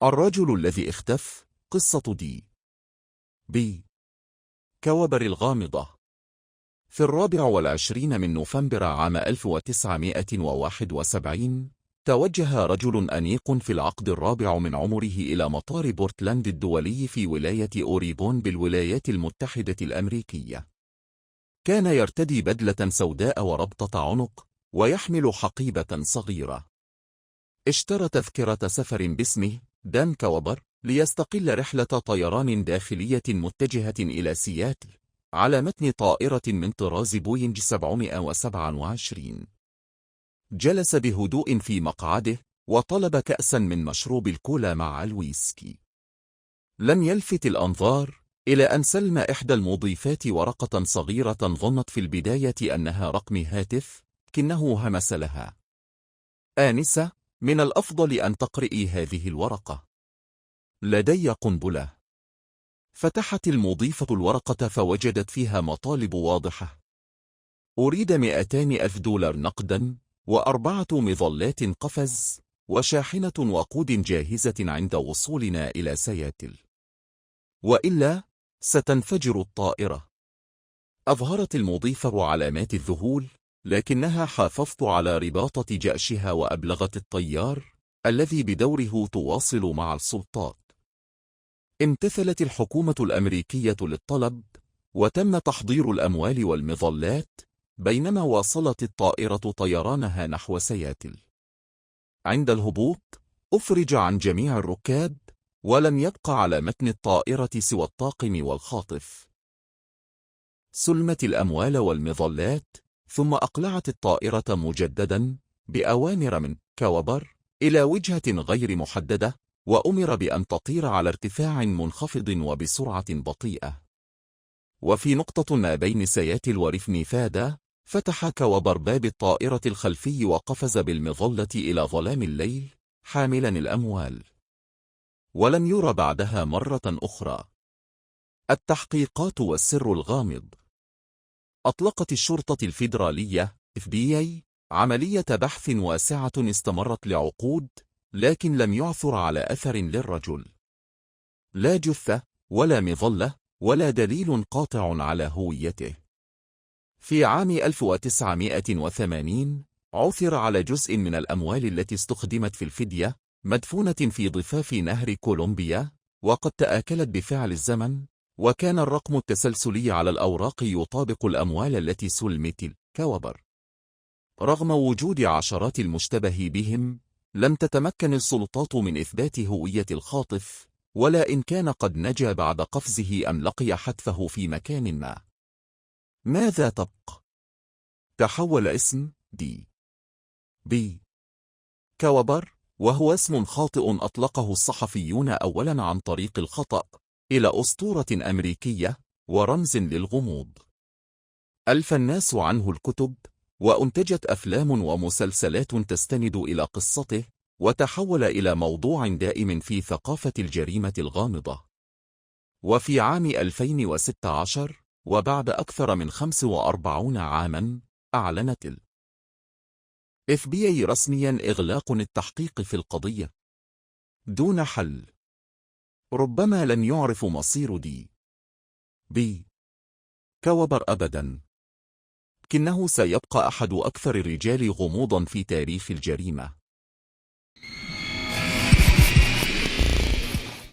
الرجل الذي اختف. قصة دي بي كوبر الغامضة. في 24 من نوفمبر عام 1971 توجه رجل أنيق في العقد الرابع من عمره إلى مطار بورتلاند الدولي في ولاية أوريغون بالولايات المتحدة الأمريكية. كان يرتدي بدلة سوداء وربطة عنق، ويحمل حقيبة صغيرة. اشترى تذكرة سفر باسمه دان كوبر ليستقل رحلة طيران داخلية متجهة إلى سياتل على متن طائرة من طراز بوينج 727. جلس بهدوء في مقعده وطلب كأسا من مشروب الكولا مع الويسكي. لم يلفت الأنظار إلى أن سلم إحدى المضيفات ورقة صغيرة ظنت في البداية أنها رقم هاتف، لكنه همس لها: آنسة، من الأفضل أن تقرئي هذه الورقة. لدي قنبلة. فتحت المضيفة الورقة فوجدت فيها مطالب واضحة. أريد $200,000 نقدا، و4 مظلات قفز، وشاحنة وقود جاهزة عند وصولنا إلى سياتل، وإلا ستنفجر الطائرة. أظهرت المضيفة علامات الذهول، لكنها حافظت على رباطة جأشها وأبلغت الطيار الذي بدوره تواصل مع السلطات. امتثلت الحكومة الأمريكية للطلب، وتم تحضير الأموال والمظلات، بينما واصلت الطائرة طيرانها نحو سياتل. عند الهبوط أفرج عن جميع الركاب، ولم يبقى على متن الطائرة سوى الطاقم والخاطف. سلمت الأموال والمظلات، ثم أقلعت الطائرة مجددا بأوامر من كوبر إلى وجهة غير محددة، وأمر بأن تطير على ارتفاع منخفض وبسرعة بطيئة. وفي نقطة ما بين سياتل وريف نيفادا، فتح كوبر باب الطائرة الخلفي وقفز بالمظلة إلى ظلام الليل حاملا الأموال. ولم يرى بعدها مرة أخرى. التحقيقات والسر الغامض. أطلقت الشرطة الفيدرالية FBI عملية بحث واسعة استمرت لعقود، لكن لم يعثر على أثر للرجل. لا جثة، ولا مظلة، ولا دليل قاطع على هويته. في عام 1980 عثر على جزء من الأموال التي استخدمت في الفدية، مدفونة في ضفاف نهر كولومبيا، وقد تآكلت بفعل الزمن، وكان الرقم التسلسلي على الأوراق يطابق الأموال التي سلمت كوبر. رغم وجود عشرات المشتبه بهم، لم تتمكن السلطات من إثبات هوية الخاطف، ولا إن كان قد نجا بعد قفزه أم لقي حتفه في مكان ما. ماذا تبقى؟ تحول اسم دي بي كوبر، وهو اسم خاطئ أطلقه الصحفيون أولا عن طريق الخطأ، إلى أسطورة أمريكية ورمز للغموض. ألف الناس عنه الكتب، وأنتجت أفلام ومسلسلات تستند إلى قصته، وتحول إلى موضوع دائم في ثقافة الجريمة الغامضة. وفي عام 2016، وبعد أكثر من 45 عاما، أعلنت ال FBI رسميا إغلاق التحقيق في القضية دون حل. ربما لن يعرف مصير دي بي كوبر أبدا، لكنه سيبقى أحد أكثر الرجال غموضا في تاريخ الجريمة.